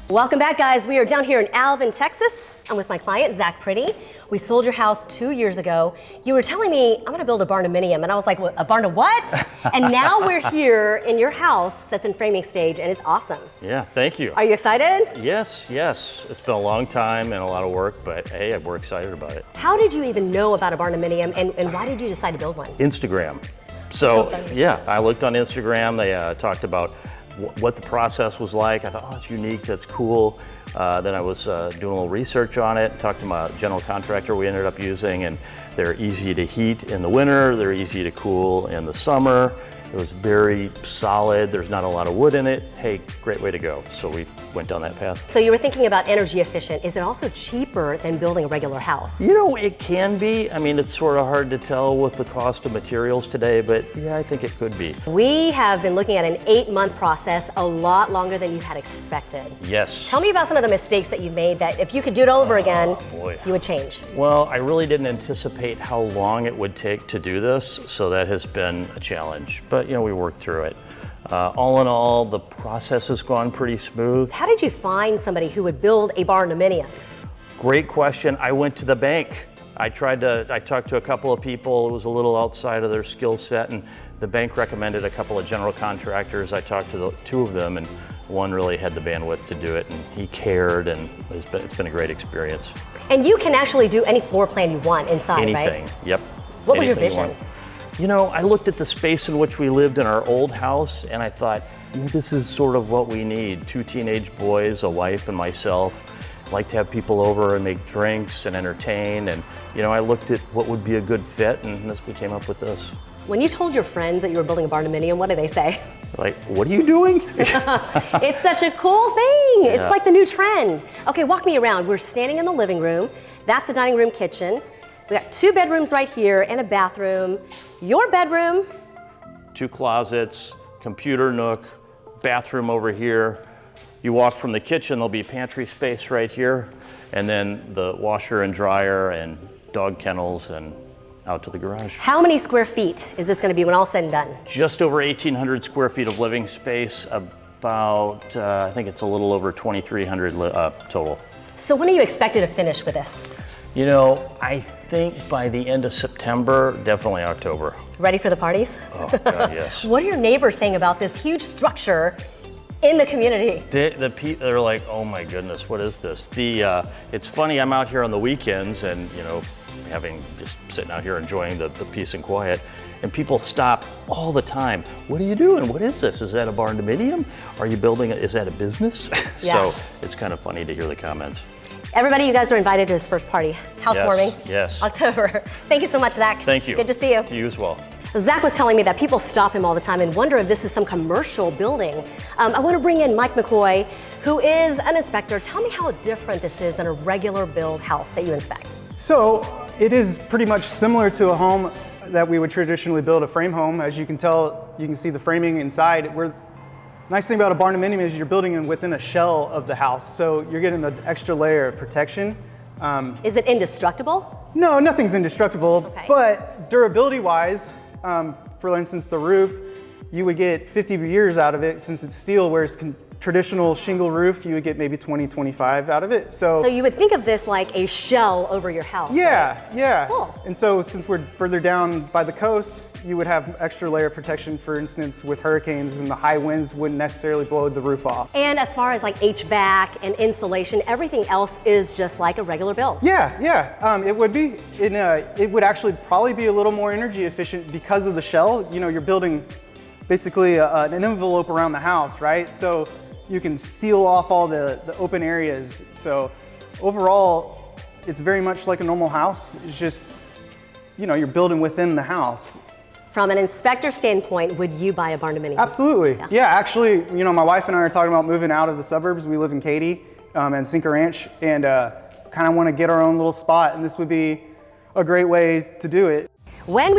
Welcome back, guys. We are down here in Alvin, Texas. I'm with my client, Zach Pretty. We sold your house 2 years ago. You were telling me, I'm gonna build a Barndominium, and I was like, a barn to what? And now we're here in your house that's in framing stage, and it's awesome. Yeah, thank you. Are you excited? Yes. It's been a long time and a lot of work, but hey, we're excited about it. How did you even know about a Barndominium, and why did you decide to build one? Instagram. So yeah, I looked on Instagram. They talked about what the process was like. I thought, oh, it's unique, that's cool. Then I was doing a little research on it, talked to my general contractor we ended up using, and they're easy to heat in the winter, they're easy to cool in the summer. It was very solid, there's not a lot of wood in it. Hey, great way to go. So we went down that path. So you were thinking about energy efficient. Is it also cheaper than building a regular house? You know, it can be. I mean, it's sort of hard to tell with the cost of materials today, but yeah, I think it could be. We have been looking at an 8-month process, a lot longer than you had expected. Yes. Tell me about some of the mistakes that you made that if you could do it over again, you would change. Well, I really didn't anticipate how long it would take to do this, so that has been a challenge. But you know, we worked through it. All in all, the process has gone pretty smooth. How did you find somebody who would build a Barndominium? Great question. I went to the bank. I talked to a couple of people. It was a little outside of their skill set, and the bank recommended a couple of general contractors. I talked to two of them, and one really had the bandwidth to do it, and he cared, and it's been a great experience. And you can actually do any floor plan you want inside, right? Anything, yep. What was your vision? You know, I looked at the space in which we lived in our old house, and I thought, this is sort of what we need. 2 teenage boys, a wife, and myself. Like to have people over and make drinks and entertain. And you know, I looked at what would be a good fit, and we came up with this. When you told your friends that you were building a Barndominium, what did they say? Like, what are you doing? It's such a cool thing. Yeah. It's like the new trend. Okay, walk me around. We're standing in the living room. That's the dining room kitchen. We got 2 bedrooms right here and a bathroom. Your bedroom. 2 closets, computer nook, bathroom over here. You walk from the kitchen, there'll be pantry space right here, and then the washer and dryer and dog kennels and out to the garage. How many square feet is this going to be when all said and done? Just over 1,800 square feet of living space, about, I think it's a little over 2,300 total. So when are you expected to finish with this? You know, I think by the end of September, definitely October. Ready for the parties? Oh, God, yes. What are your neighbors saying about this huge structure in the community? They're like, oh my goodness, what is this? It's funny, I'm out here on the weekends and, you know, just sitting out here enjoying the peace and quiet, and people stop all the time. What are you doing? What is this? Is that a Barndominium? Are you building is that a business? Yeah. So it's kind of funny to hear the comments. Everybody, you guys are invited to his first party. Housewarming. Yes. October. Thank you so much, Zach. Thank you. Good to see you. You as well. So Zach was telling me that people stop him all the time and wonder if this is some commercial building. I want to bring in Mike McCoy, who is an inspector. Tell me how different this is than a regular build house that you inspect. So it is pretty much similar to a home that we would traditionally build, a frame home. As you can tell, you can see the framing inside. Nice thing about a Barndominium is you're building within a shell of the house, so you're getting the extra layer of protection. Is it indestructible? No, nothing's indestructible, okay. But durability-wise, for instance, the roof, you would get 50 years out of it since it's steel, whereas traditional shingle roof, you would get maybe 20, 25 out of it. So you would think of this like a shell over your house. Yeah, right? yeah. Cool. And so since we're further down by the coast, you would have extra layer of protection, for instance, with hurricanes, and the high winds wouldn't necessarily blow the roof off. And as far as like HVAC and insulation, everything else is just like a regular build. Yeah, it would be. It would actually probably be a little more energy efficient because of the shell. You know, you're building basically an envelope around the house, right? So you can seal off all the open areas. So overall, it's very much like a normal house. It's just, you know, you're building within the house. From an inspector standpoint, would you buy a Barndominium? Absolutely. Yeah, actually, you know, my wife and I are talking about moving out of the suburbs. We live in Katy and Cinco Ranch, and kind of want to get our own little spot, and this would be a great way to do it. When we